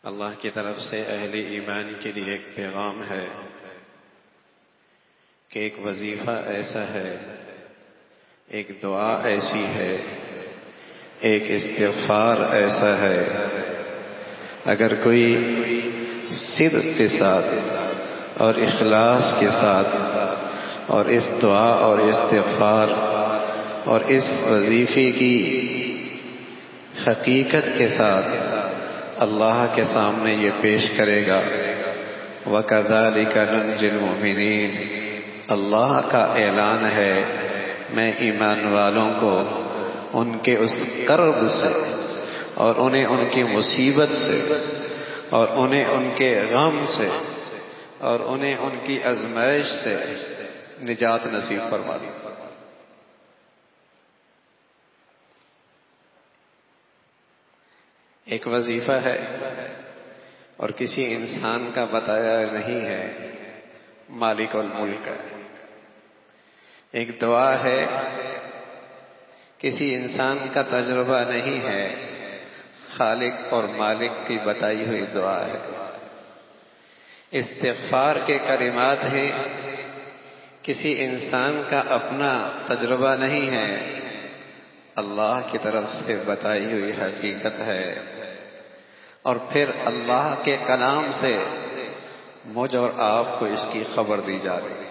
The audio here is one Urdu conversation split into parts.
اللہ کی طرف سے اہل ایمان کے لیے ایک پیغام ہے کہ ایک وظیفہ ایسا ہے، ایک دعا ایسی ہے، ایک استغفار ایسا ہے، اگر کوئی صدق کے ساتھ اور اخلاص کے ساتھ اور اس دعا اور استغفار اور اس وظیفے کی حقیقت کے ساتھ اللہ کے سامنے یہ پیش کرے گا، وَكَذَلِكَ نُنْجِي الْمُؤْمِنِينَ، اللہ کا اعلان ہے میں ایمان والوں کو ان کے اس کرب سے اور انہیں ان کی مصیبت سے اور انہیں ان کے غم سے اور انہیں ان کی آزمائش سے نجات نصیب فرما دوں۔ ایک وظیفہ ہے اور کسی انسان کا بتایا نہیں ہے، مالک الملک ہے۔ ایک دعا ہے، کسی انسان کا تجربہ نہیں ہے، خالق اور مالک کی بتائی ہوئی دعا ہے۔ استغفار کے کلمات ہیں، کسی انسان کا اپنا تجربہ نہیں ہے، اللہ کی طرف سے بتائی ہوئی حقیقت ہے، اور پھر اللہ کے کلام سے مجھ اور آپ کو اس کی خبر دی جا رہی ہے۔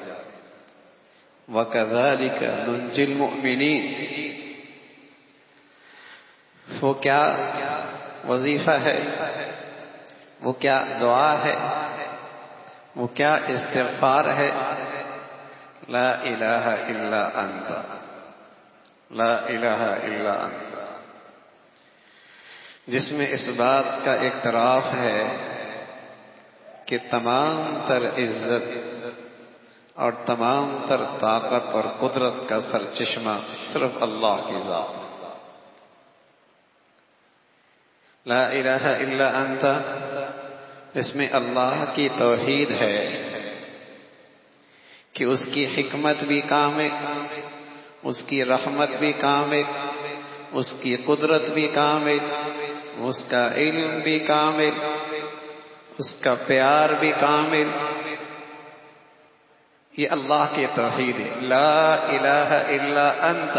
وَكَذَلِكَ نُنْجِي الْمُؤْمِنِينَ، وہ کیا وظیفہ ہے، وہ کیا دعا ہے، وہ کیا استغفار ہے؟ لا الہ الا انت، لا الہ الا انت، جس میں اس بات کا اعتراف ہے کہ تمام تر عزت اور تمام تر طاقت اور قدرت کا سرچشمہ صرف اللہ کی ذات۔ لا الہ الا انت، اس میں اللہ کی توحید ہے کہ اس کی حکمت بھی کامل، اس کی رحمت بھی کامل، اس کی قدرت بھی کامل، اس کا علم بھی کامل، اس کا پیار بھی کامل۔ یہ اللہ کی توحید ہے، لا الہ الا انت،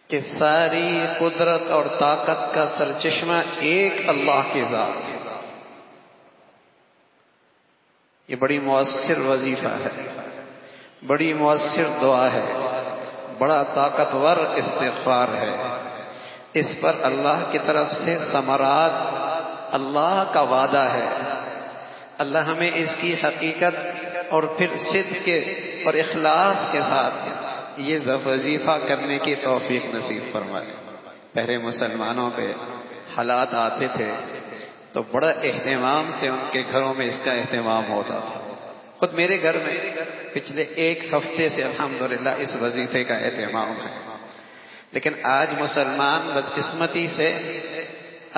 کہ ساری قدرت اور طاقت کا سرچشمہ ایک اللہ کی ذات ہے۔ یہ بڑی مؤثر وظیفہ ہے، بڑی مؤثر دعا ہے، بڑا طاقتور استغفار ہے۔ اس پر اللہ کی طرف سے ثمرات، اللہ کا وعدہ ہے۔ اللہ ہمیں اس کی حقیقت اور پھر صدق کے اور اخلاص کے ساتھ یہ وظیفہ کرنے کی توفیق نصیب فرمائے۔ پہلے مسلمانوں پہ حالات آتے تھے تو بڑا اہتمام سے ان کے گھروں میں اس کا اہتمام ہوتا تھا۔ خود میرے گھر میں پچھلے ایک ہفتے سے الحمدللہ اس وظیفے کا اہتمام ہے، لیکن آج مسلمان بدقسمتی سے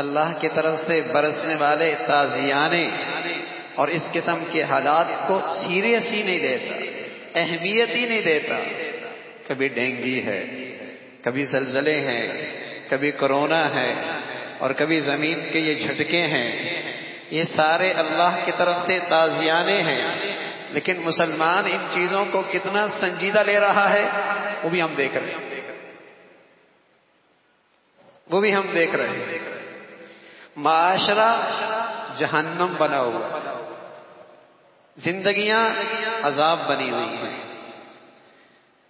اللہ کی طرف سے برسنے والے تازیانے اور اس قسم کے حالات کو سیریس ہی نہیں دیتا، اہمیت ہی نہیں دیتا۔ کبھی ڈینگی ہے، کبھی زلزلے ہیں، کبھی کرونا ہے، اور کبھی زمین کے یہ جھٹکے ہیں۔ یہ سارے اللہ کی طرف سے تازیانے ہیں، لیکن مسلمان ان چیزوں کو کتنا سنجیدہ لے رہا ہے وہ بھی ہم دیکھ رہے ہیں، وہ بھی ہم دیکھ رہے ہیں۔ معاشرہ جہنم بنا ہوا، زندگیاں عذاب بنی ہوئی ہیں۔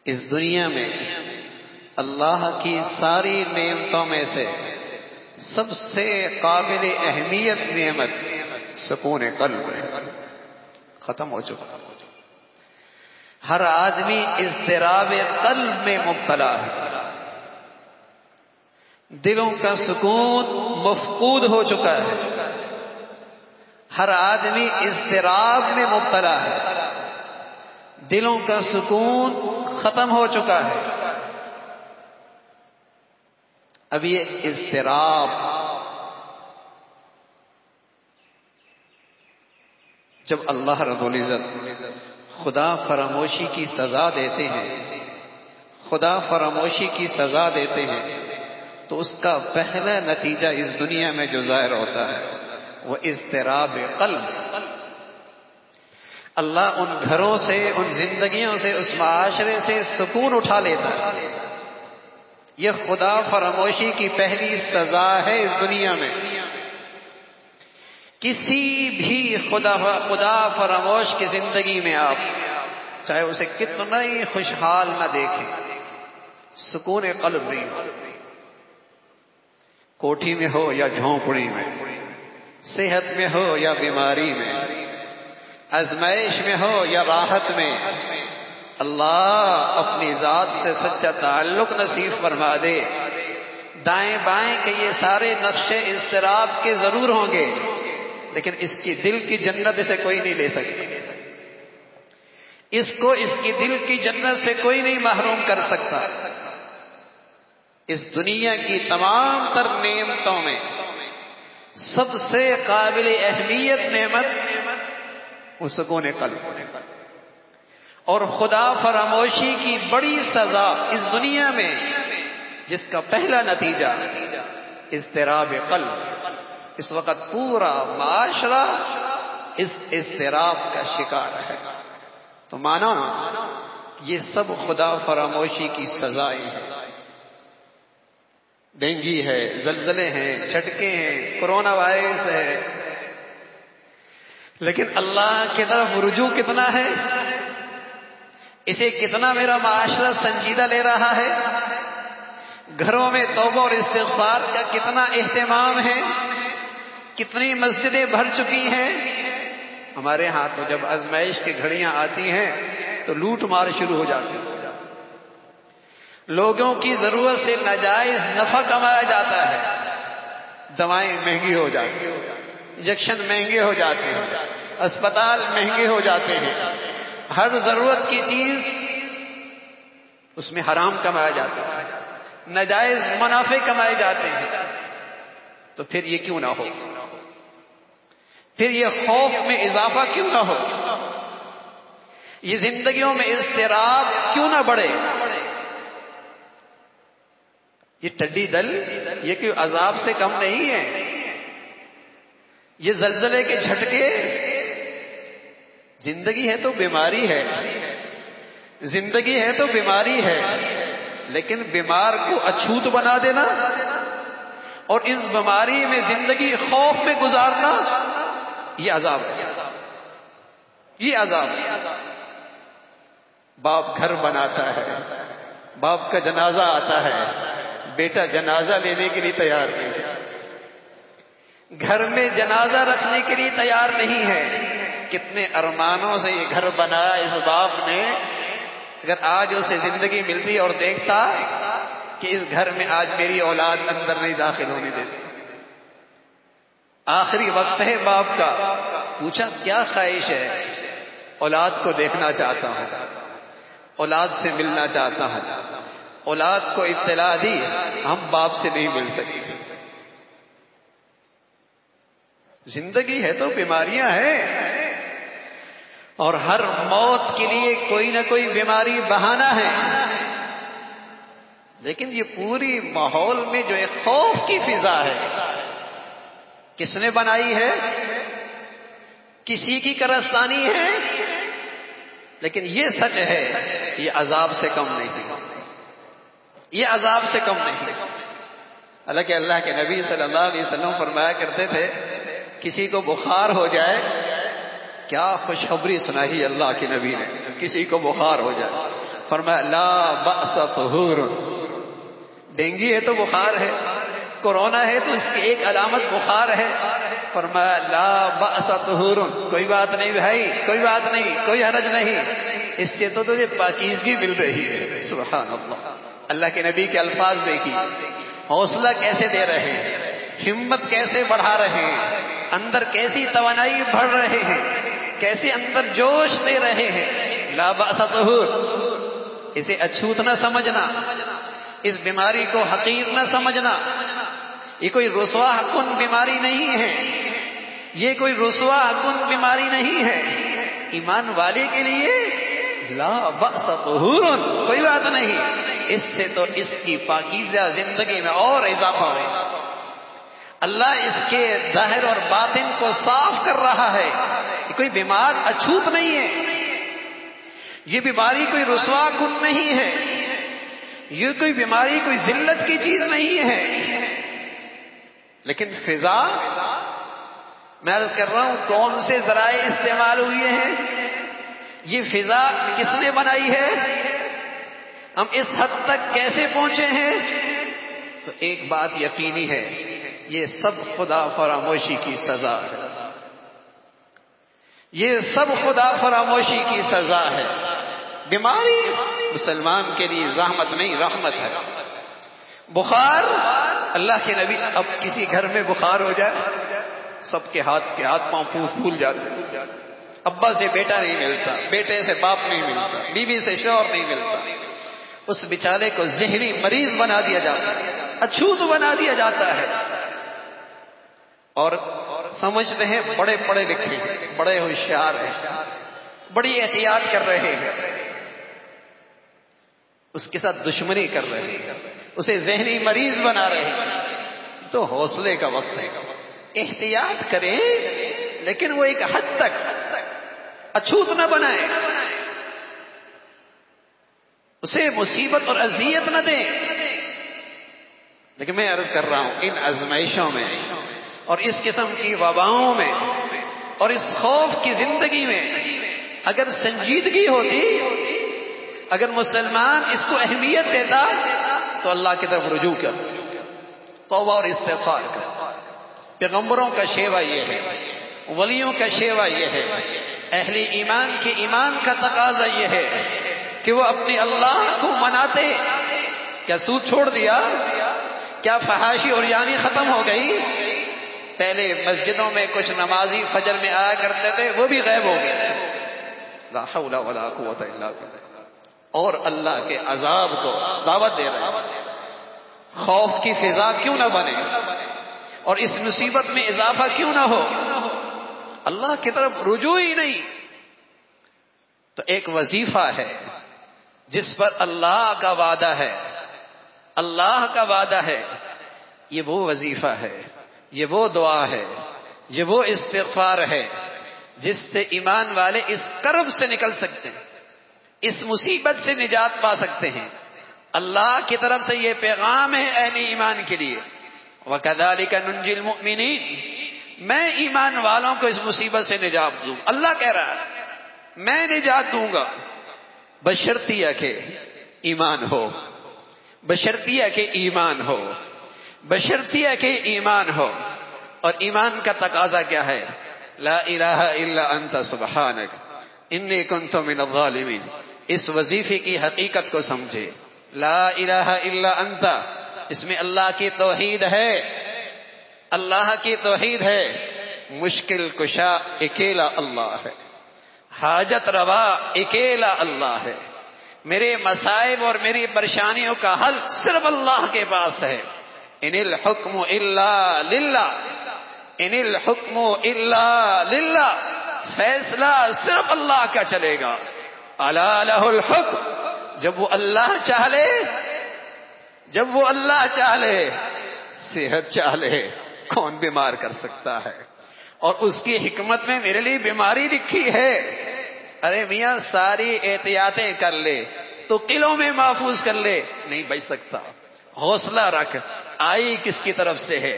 اس دنیا میں اللہ کی ساری نعمتوں میں سے سب سے قابل اہمیت نعمت سکون قلب ہے، ختم ہو چکا۔ ہر آدمی اضطراب قلب میں مبتلا ہے، دلوں کا سکون مفقود ہو چکا ہے، ہر آدمی اضطراب میں مبتلا ہے، دلوں کا سکون ختم ہو چکا ہے۔ اب یہ اضطراب جب اللہ رب العزت خدا فراموشی کی سزا دیتے ہیں، خدا فراموشی کی سزا دیتے ہیں تو اس کا پہلا نتیجہ اس دنیا میں جو ظاہر ہوتا ہے وہ اضطراب قلب۔ اللہ ان گھروں سے، ان زندگیوں سے، اس معاشرے سے سکون اٹھا لیتا ہے۔ یہ خدا فراموشی کی پہلی سزا ہے اس دنیا میں۔ کسی بھی خدا فراموش کی زندگی میں آپ چاہے اسے کتنا ہی خوشحال نہ دیکھیں، سکون قلب نہیں ہو، کوٹھی میں ہو یا جھونپڑی میں، صحت میں ہو یا بیماری میں، آزمائش میں ہو یا راحت میں، اللہ اپنی ذات سے سچا تعلق نصیب فرما دے۔ دائیں بائیں کے یہ سارے نقشے اضطراب کے ضرور ہوں گے، لیکن اس کی دل کی جنت اسے کوئی نہیں لے سکتا، اس کو اس کی دل کی جنت سے کوئی نہیں محروم کر سکتا۔ اس دنیا کی تمام تر نعمتوں میں سب سے قابل اہمیت نعمت وہ سکون قلب، اور خدا فراموشی کی بڑی سزا اس دنیا میں جس کا پہلا نتیجہ اضطراب قلب۔ اس وقت پورا معاشرہ اس اضطراب کا شکار ہے۔ تو مانا یہ سب خدا فراموشی کی سزائیں ہیں۔ ڈینگی ہے، زلزلے ہیں، جھٹکے ہیں، کرونا وائرس ہے، لیکن اللہ کی طرف رجوع کتنا ہے؟ اسے کتنا میرا معاشرہ سنجیدہ لے رہا ہے؟ گھروں میں توبہ اور استغفار کا کتنا اہتمام ہے؟ کتنی مسجدیں بھر چکی ہیں؟ ہمارے ہاں تو جب آزمائش کی گھڑیاں آتی ہیں تو لوٹ مار شروع ہو جاتی ہے، لوگوں کی ضرورت سے ناجائز نفع کمایا جاتا ہے، دوائیں مہنگی ہو جاتی ہیں، انجیکشن مہنگے ہو جاتے ہیں، اسپتال مہنگے ہو جاتے ہیں، ہر ضرورت کی چیز اس میں حرام کمایا جاتا ہے، ناجائز منافع کمائے جاتے ہیں۔ تو پھر یہ کیوں نہ ہو؟ پھر یہ خوف میں اضافہ کیوں نہ ہو؟ یہ زندگیوں میں اضطراب کیوں نہ بڑھے؟ یہ ٹڈی دل یہ کوئی عذاب سے کم نہیں ہے، یہ زلزلے کے جھٹکے زندگی ہے تو بیماری ہے، زندگی ہے تو بیماری ہے، لیکن بیمار کو اچھوت بنا دینا اور اس بیماری میں زندگی خوف میں گزارنا یہ عذاب ہے، یہ عذاب ہے۔ باپ گھر بناتا ہے، باپ کا جنازہ آتا ہے، بیٹا جنازہ لینے کے لیے تیار نہیں ہے، گھر میں جنازہ رکھنے کے لیے تیار نہیں ہے۔ کتنے ارمانوں سے یہ گھر بنایا اس باپ نے، اگر آج اسے زندگی ملتی اور دیکھتا کہ اس گھر میں آج میری اولاد اندر نہیں داخل ہونے دیتی، آخری وقت ہے باپ کا، پوچھا کیا خواہش ہے؟ اولاد کو دیکھنا چاہتا ہوں، اولاد سے ملنا چاہتا ہوں۔ اولاد کو اطلاع دی، ہم باپ سے نہیں مل سکتے۔ زندگی ہے تو بیماریاں ہیں، اور ہر موت کے لیے کوئی نہ کوئی بیماری بہانہ ہے، لیکن یہ پوری ماحول میں جو ایک خوف کی فضا ہے، کس نے بنائی ہے؟ کسی کی کارستانی ہے، لیکن یہ سچ ہے یہ عذاب سے کم نہیں، یہ عذاب سے کم نہیں۔ حالانکہ اللہ کے نبی صلی اللہ علیہ وسلم فرمایا کرتے تھے کسی کو بخار ہو جائے، کیا خوشخبری سنائی اللہ کے نبی نے، کسی کو بخار ہو جائے فرمایا لا بأس طہور، ڈینگی ہے تو بخار ہے، کورونا ہے تو اس کی ایک علامت بخار ہے، فرمایا لا بأس طہور، کوئی بات نہیں بھائی، کوئی بات نہیں، کوئی حرج نہیں، اس سے تو تجھے پاکیزگی مل رہی ہے۔ سبحان اللہ، اللہ کے نبی کے الفاظ دیکھیے، حوصلہ کیسے دے رہے ہیں، ہمت کیسے بڑھا رہے ہیں، اندر کیسی توانائی بڑھ رہے ہیں، کیسے اندر جوش دے رہے ہیں۔ لا بأس طہور، اسے اچھوت نہ سمجھنا، اس بیماری کو حقیر نہ سمجھنا، یہ کوئی رسوا کن بیماری نہیں ہے، یہ کوئی رسوا کن بیماری نہیں ہے، ایمان والے کے لیے لا بأس طہور، کوئی بات نہیں، اس سے تو اس کی پاکیزہ زندگی میں اور اضافہ ہوگا. اللہ اس کے ظاہر اور باطن کو صاف کر رہا ہے. یہ کوئی بیمار اچھوت نہیں ہے، یہ بیماری کوئی رسوا کن نہیں ہے، یہ کوئی بیماری کوئی ذلت کی چیز نہیں ہے. لیکن فضا، میں عرض کر رہا ہوں کون سے ذرائع استعمال ہوئے ہیں، یہ فضا کس نے بنائی ہے، ہم اس حد تک کیسے پہنچے ہیں. تو ایک بات یقینی ہے، یہ سب خدا فراموشی کی سزا ہے. یہ سب خدا فراموشی کی سزا ہے. بیماری مسلمان کے لیے زحمت نہیں، رحمت ہے. بخار، اللہ کے نبی، اب کسی گھر میں بخار ہو جائے سب کے ہاتھ پاؤں پھول جاتے ہیں. ابا سے بیٹا نہیں ملتا، بیٹے سے باپ نہیں ملتا، بیوی سے شوہر نہیں ملتا. اس بیچارے کو ذہنی مریض بنا دیا جاتا ہے، اچھوت بنا دیا جاتا ہے. اور سمجھتے ہیں بڑے پڑھے لکھے ہیں، بڑے ہوشیار ہیں، بڑی احتیاط کر رہے ہیں. اس کے ساتھ دشمنی کر رہے ہیں، اسے ذہنی مریض بنا رہے ہیں. تو حوصلے کا وقت ہے، احتیاط کریں لیکن وہ ایک حد تک اچھوت نہ بنائیں، اسے مصیبت اور اذیت نہ دیں. لیکن میں عرض کر رہا ہوں ان آزمائشوں میں اور اس قسم کی وباؤں میں اور اس خوف کی زندگی میں اگر سنجیدگی ہوتی، اگر مسلمان اس کو اہمیت دیتا تو اللہ کی طرف رجوع کر، توبہ اور استغفار کر. پیغمبروں کا شیوا یہ ہے، ولیوں کا شیوا یہ ہے، اہل ایمان کے ایمان کا تقاضا یہ ہے کہ وہ اپنے اللہ کو مناتے. کیا سود چھوڑ دیا؟ کیا فحاشی اور یعنی ختم ہو گئی؟ پہلے مسجدوں میں کچھ نمازی فجر میں آیا کرتے تھے، وہ بھی غائب ہو گئے. لا حول ولا قوت الا باللہ. اور اللہ کے عذاب کو دعوت دے رہے ہیں. خوف کی فضا کیوں نہ بنے اور اس مصیبت میں اضافہ کیوں نہ ہو؟ اللہ کی طرف رجوع ہی نہیں. تو ایک وظیفہ ہے جس پر اللہ کا وعدہ ہے، اللہ کا وعدہ ہے. یہ وہ وظیفہ ہے، یہ وہ دعا ہے، یہ وہ استغفار ہے جس سے ایمان والے اس کرب سے نکل سکتے ہیں، اس مصیبت سے نجات پا سکتے ہیں. اللہ کی طرف سے یہ پیغام ہے اہل ایمان کے لیے، وَكَذَلِكَ نُنْجِي الْمُؤْمِنِينَ. میں ایمان والوں کو اس مصیبت سے نجات دوں. اللہ کہہ رہا ہے میں نجات دوں گا، بشرطیہ کہ ایمان ہو، بشرطیہ کہ ایمان ہو، بشرطیہ کہ ایمان ہو. اور ایمان کا تقاضا کیا ہے؟ لا الہ الا انت سبحانک انی کنت من الظالمین. اس وظیفے کی حقیقت کو سمجھے. لا الہ الا انت، اس میں اللہ کی توحید ہے، اللہ کی توحید ہے. مشکل کشا اکیلا اللہ ہے، حاجت روا اکیلا اللہ ہے. میرے مصائب اور میری پریشانیوں کا حل صرف اللہ کے پاس ہے. ان الحکم الا للہ، ان الحکم الا للہ. فیصلہ صرف اللہ کا چلے گا. الا لہ الحکم. جب وہ اللہ چاہ لے، جب وہ اللہ چاہ لے، صحت چاہ لے کون بیمار کر سکتا ہے؟ اور اس کی حکمت میں میرے لیے بیماری لکھی ہے. ارے میاں ساری احتیاطیں کر لے تو قلعوں میں محفوظ کر لے، نہیں بچ سکتا. حوصلہ رکھ، آئی کس کی طرف سے ہے؟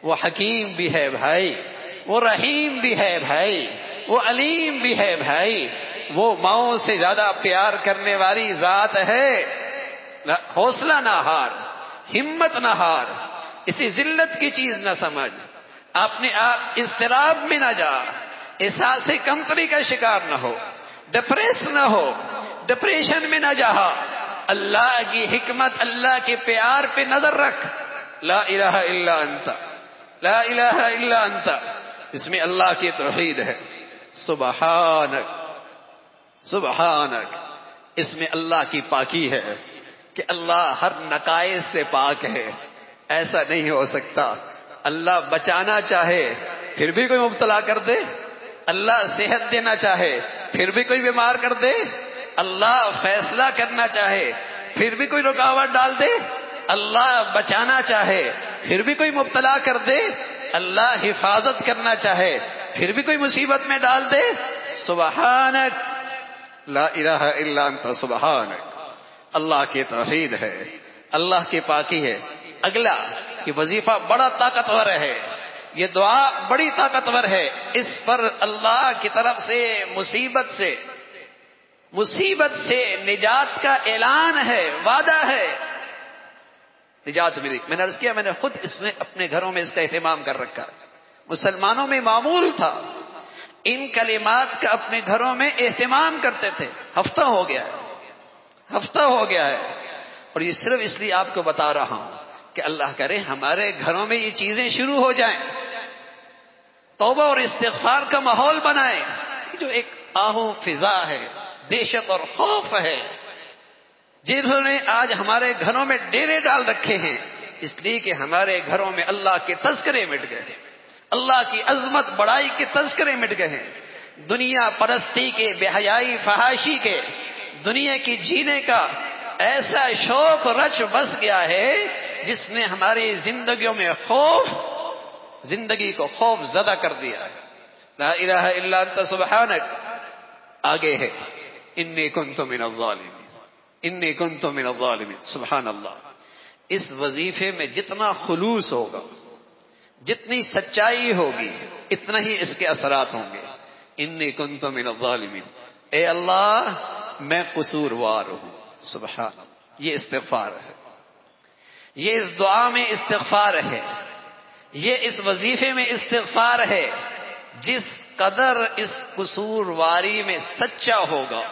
وہ حکیم بھی ہے بھائی، وہ رحیم بھی ہے بھائی، وہ علیم بھی ہے بھائی، وہ ماؤں سے زیادہ پیار کرنے والی ذات ہے. حوصلہ نہ ہار، ہمت نہ ہار، اسی ذلت کی چیز نہ سمجھ. اپنے آپ اضطراب میں نہ جا، احساس کمتری کا شکار نہ ہو، ڈپریس نہ ہو، ڈپریشن میں نہ جا. اللہ کی حکمت، اللہ کے پیار پہ نظر رکھ. لا الہ الا انت، لا الہ الا انت. اس میں اللہ کی توحید ہے. سبحانک، سبحانک. اس میں اللہ کی پاکی ہے کہ اللہ ہر نقائص سے پاک ہے. ایسا نہیں ہو سکتا اللہ بچانا چاہے پھر بھی کوئی مبتلا کر دے، اللہ صحت دینا چاہے پھر بھی کوئی بیمار کر دے، اللہ فیصلہ کرنا چاہے پھر بھی کوئی رکاوٹ ڈال دے، اللہ بچانا چاہے پھر بھی کوئی مبتلا کر دے، اللہ حفاظت کرنا چاہے پھر بھی کوئی مصیبت میں ڈال دے، سبحانک لا الہ الا انت سبحانک، اللہ کی توحید ہے، اللہ کی پاکی ہے۔ اگلا یہ وظیفہ بڑا طاقتور ہے، یہ دعا بڑی طاقتور ہے، اس پر اللہ کی طرف سے مصیبت سے نجات کا اعلان ہے، وعدہ ہے، نجات ملی۔ میں نے عرض کیا، میں نے خود اس میں اپنے گھروں میں اس کا اہتمام کر رکھا، مسلمانوں میں معمول تھا، ان کلمات کا اپنے گھروں میں اہتمام کرتے تھے۔ ہفتہ ہو گیا ہے، اور یہ صرف اس لیے آپ کو بتا رہا ہوں کہ اللہ کرے ہمارے گھروں میں یہ چیزیں شروع ہو جائیں، توبہ اور استغفار کا ماحول بنائیں۔ جو ایک آہو فضا ہے، دہشت اور خوف ہے، جنہوں نے آج ہمارے گھروں میں ڈیرے ڈال رکھے ہیں، اس لیے کہ ہمارے گھروں میں اللہ کے تذکرے مٹ گئے ہیں، اللہ کی عظمت بڑائی کے تذکرے مٹ گئے ہیں، دنیا پرستی کے، بے حیائی فحاشی کے، دنیا کی جینے کا ایسا شوق رچ بس گیا ہے جس نے ہماری زندگیوں میں زندگی کو خوف زدہ کر دیا ہے۔ لا الہ الا انت سبحانک، آگے ہے انی کنت من الظالمین، سبحان اللہ۔ اس وظیفے میں جتنا خلوص ہوگا، جتنی سچائی ہوگی، اتنا ہی اس کے اثرات ہوں گے۔ انی کنت من الظالمین، اے اللہ میں قصوروار ہوں، سبحان اللہ۔ یہ استغفار ہے، یہ اس دعا میں استغفار ہے، یہ اس وظیفے میں استغفار ہے۔ جس قدر اس قصورواری میں سچا ہوگا،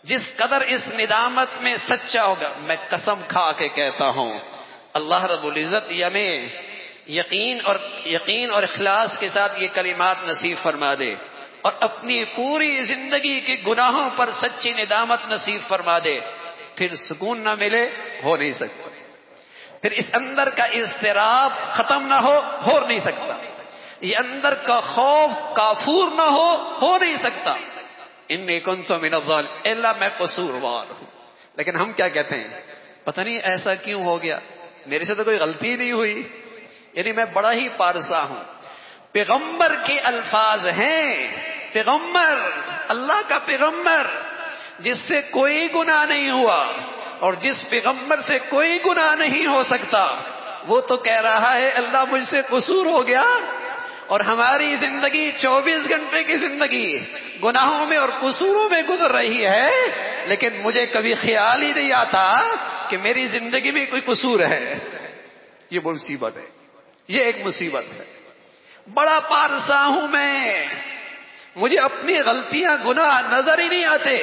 جس قدر اس ندامت میں سچا ہوگا، میں قسم کھا کے کہتا ہوں اللہ رب العزت ہمیں یقین اور اخلاص کے ساتھ یہ کلمات نصیب فرما دے، اور اپنی پوری زندگی کے گناہوں پر سچی ندامت نصیب فرما دے۔ پھر سکون نہ ملے، ہو نہیں سکتا، پھر اس اندر کا اضطراب ختم نہ ہو نہیں سکتا، یہ اندر کا خوف کافور نہ ہو نہیں سکتا۔ انی کنت من الظالمین، اللہ میں قصوروار ہوں۔ لیکن ہم کیا کہتے ہیں، پتہ نہیں ایسا کیوں ہو گیا، میرے سے تو کوئی غلطی نہیں ہوئی، یعنی میں بڑا ہی پارسا ہوں۔ پیغمبر کے الفاظ ہیں، پیغمبر، اللہ کا پیغمبر جس سے کوئی گناہ نہیں ہوا اور جس پیغمبر سے کوئی گناہ نہیں ہو سکتا، وہ تو کہہ رہا ہے اللہ مجھ سے قصور ہو گیا، اور ہماری زندگی 24 گھنٹے کی زندگی گناہوں میں اور قصوروں میں گزر رہی ہے، لیکن مجھے کبھی خیال ہی نہیں آتا کہ میری زندگی میں کوئی قصور ہے۔ یہ مصیبت ہے، یہ ایک مصیبت ہے۔ بڑا پارسا ہوں میں، مجھے اپنی غلطیاں گناہ نظر ہی نہیں آتے۔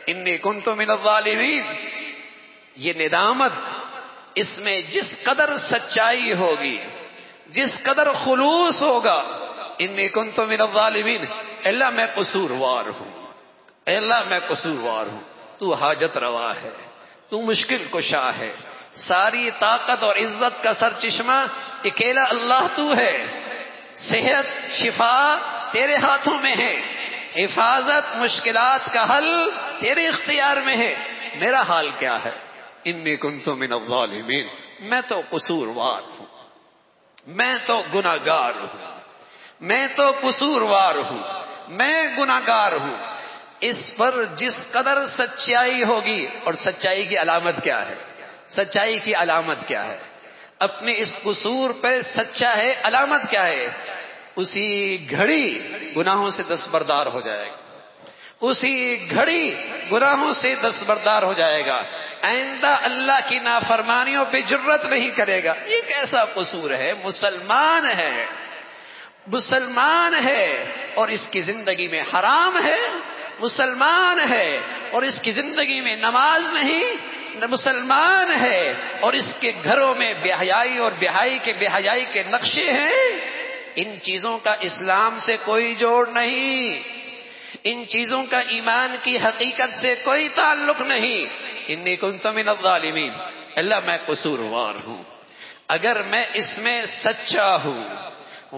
انی کنت من الظالمین، یہ ندامت، اس میں جس قدر سچائی ہوگی، جس قدر خلوص ہوگا، انی کنت من الظالمین، اللہ میں قصوروار ہوں، اللہ میں قصوروار ہوں، تو حاجت روا ہے، تو مشکل کشا ہے، ساری طاقت اور عزت کا سر چشمہ اکیلا اللہ تو ہے، صحت شفا تیرے ہاتھوں میں ہے، حفاظت مشکلات کا حل تیرے اختیار میں ہے، میرا حال کیا ہے؟ انی کنت من الظالمین، میں تو قصوروار ہوں، میں تو گناہگار ہوں، میں تو قصوروار ہوں، میں گناہگار ہوں۔ اس پر جس قدر سچائی ہوگی، اور سچائی کی علامت کیا ہے؟ سچائی کی علامت کیا ہے؟ اپنے اس قصور پہ سچا ہے، علامت کیا ہے؟ اسی گھڑی گناہوں سے دستبردار ہو جائے گا، اسی گھڑی گناہوں سے دستبردار ہو جائے گا، آئندہ اللہ کی نافرمانیوں پہ جرت نہیں کرے گا۔ یہ کیسا قصور ہے؟ مسلمان ہے اور اس کی زندگی میں حرام ہے، مسلمان ہے اور اس کی زندگی میں نماز نہیں، مسلمان ہے اور اس کے گھروں میں بے حیائی اور بے حیائی کے نقشے ہیں۔ ان چیزوں کا اسلام سے کوئی جوڑ نہیں، ان چیزوں کا ایمان کی حقیقت سے کوئی تعلق نہیں۔ انی کنت من الظالمین، اللہ میں قصوروار ہوں۔ اگر میں اس میں سچا ہوں،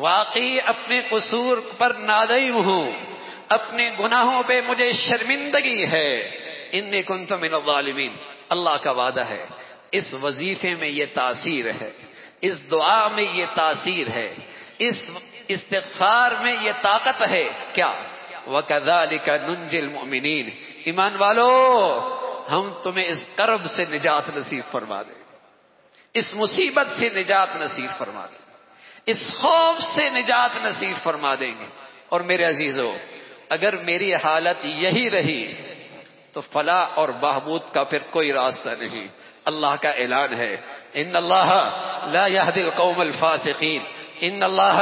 واقعی اپنے قصور پر نادم ہوں، اپنے گناہوں پہ مجھے شرمندگی ہے، انی کنت من الظالمین، اللہ کا وعدہ ہے، اس وظیفے میں یہ تاثیر ہے، اس دعا میں یہ تاثیر ہے، اس استغفار میں یہ طاقت ہے. کیا؟ وَكَذَلِكَ نُنْجِي الْمُؤْمِنِينَ. ایمان والو، ہم تمہیں اس کرب سے نجات نصیب فرما دیں، اس مصیبت سے نجات نصیب فرما دیں، اس خوف سے نجات نصیب فرما دیں گے. اور میرے عزیزو، اگر میری حالت یہی رہی تو فلاح اور بہبود کا پھر کوئی راستہ نہیں. اللہ کا اعلان ہے، ان اللہ لا یہدی القوم الفاسقین، ان اللہ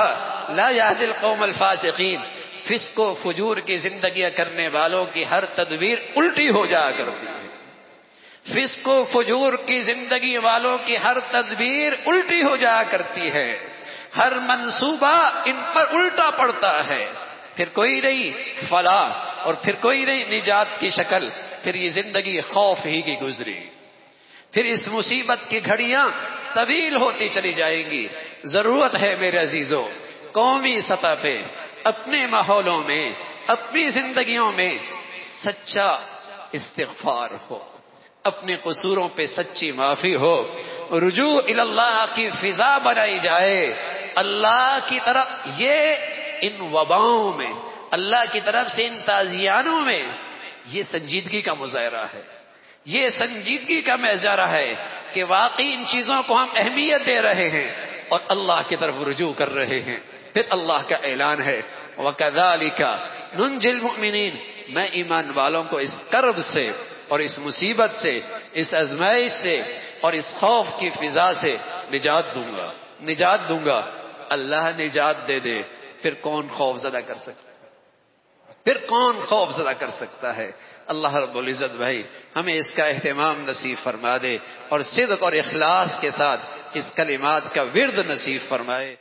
لا یہدی القوم الفاسقین. فسق و فجور کی زندگیاں کرنے والوں کی ہر تدبیر الٹی ہو جایا کرتی ہے. فسق و فجور کی زندگی والوں کی ہر تدبیر الٹی ہو جایا کرتی ہے، ہر منصوبہ ان پر الٹا پڑتا ہے. پھر کوئی نہیں فلاح اور پھر کوئی نہیں نجات کی شکل، پھر یہ زندگی خوف ہی کی گزری. پھر اس مصیبت کی گھڑیاں طویل ہوتی چلی جائیں گی. ضرورت ہے میرے عزیزوں، قومی سطح پہ اپنے ماحولوں میں، اپنی زندگیوں میں سچا استغفار ہو، اپنے قصوروں پہ سچی معافی ہو، رجوع اللہ کی فضا بنائی جائے. اللہ کی طرف یہ ان وباؤں میں، اللہ کی طرف سے ان تازیانوں میں یہ سنجیدگی کا مظاہرہ ہے، یہ سنجیدگی کا مظاہرہ ہے کہ واقعی ان چیزوں کو ہم اہمیت دے رہے ہیں اور اللہ کی طرف رجوع کر رہے ہیں. پھر اللہ کا اعلان ہے، وَكَذَلِكَ نُنْجِي الْمُؤْمِنِينَ. میں ایمان والوں کو اس کرب سے اور اس مصیبت سے، اس آزمائش سے اور اس خوف کی فضا سے نجات دوں گا، نجات دوں گا. اللہ نجات دے دے، پھر کون خوف زدہ کر سکتا ہے؟ پھر کون خوف زدہ کر سکتا ہے؟ اللہ رب العزت بھائی ہمیں اس کا اہتمام نصیب فرما دے اور صدق اور اخلاص کے ساتھ اس کلمات کا ورد نصیب فرمائے.